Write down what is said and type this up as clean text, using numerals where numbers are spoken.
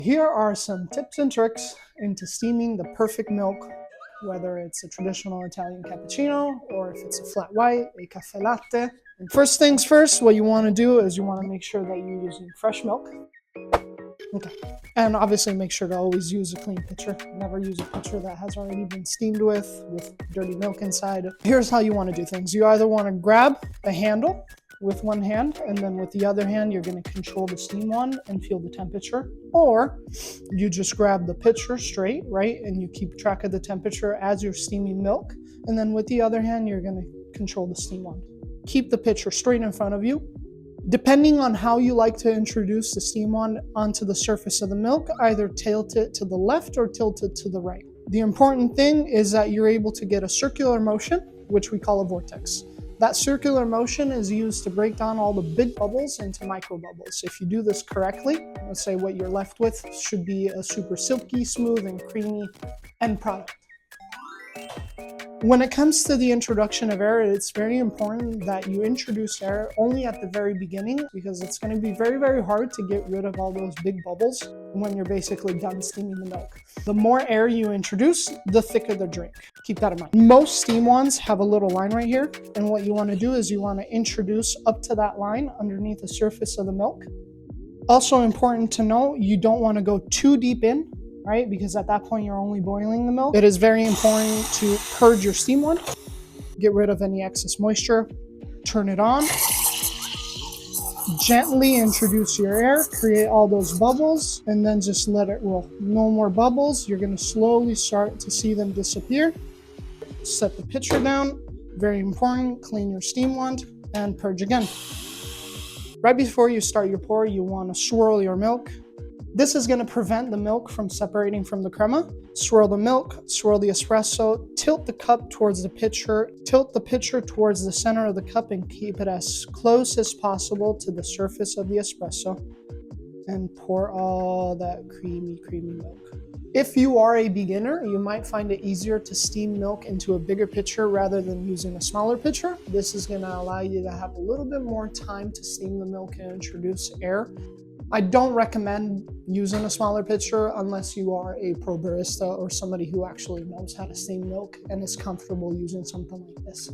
Here are some tips and tricks into steaming the perfect milk, whether it's a traditional Italian cappuccino or if it's a flat white, a caffè latte. And first things first, what you want to do is you want to make sure that you're using fresh milk. Okay. And obviously make sure to always use a clean pitcher. Never use a pitcher that has already been steamed with dirty milk inside. Here's how you want to do things. You either want to grab the handle with one hand, and then with the other hand, you're going to control the steam wand and feel the temperature. Or you just grab the pitcher straight, right? And you keep track of the temperature as you're steaming milk. And then with the other hand, you're going to control the steam wand. Keep the pitcher straight in front of you. Depending on how you like to introduce the steam wand onto the surface of the milk, either tilt it to the left or tilt it to the right. The important thing is that you're able to get a circular motion, which we call a vortex. That circular motion is used to break down all the big bubbles into micro bubbles. If you do this correctly, let's say what you're left with should be a super silky, smooth, and creamy end product. When it comes to the introduction of air, it's very important that you introduce air only at the very beginning, because it's going to be very, very hard to get rid of all those big bubbles when you're basically done steaming the milk. The more air you introduce, the thicker the drink. Keep that in mind. Most steam wands have a little line right here, and what you want to do is you want to introduce up to that line underneath the surface of the milk. Also important to know, you don't want to go too deep in, right? Because at that point, you're only boiling the milk. It is very important to purge your steam wand, get rid of any excess moisture, turn it on, gently introduce your air, create all those bubbles, and then just let it roll. No more bubbles. You're going to slowly start to see them disappear. Set the pitcher down. Very important. Clean your steam wand and purge again. Right before you start your pour, you want to swirl your milk. This is going to prevent the milk from separating from the crema. Swirl the milk, swirl the espresso, tilt the cup towards the pitcher, tilt the pitcher towards the center of the cup and keep it as close as possible to the surface of the espresso. And pour all that creamy, creamy milk. If you are a beginner, you might find it easier to steam milk into a bigger pitcher rather than using a smaller pitcher. This is going to allow you to have a little bit more time to steam the milk and introduce air. I don't recommend using a smaller pitcher unless you are a pro barista or somebody who actually knows how to steam milk and is comfortable using something like this.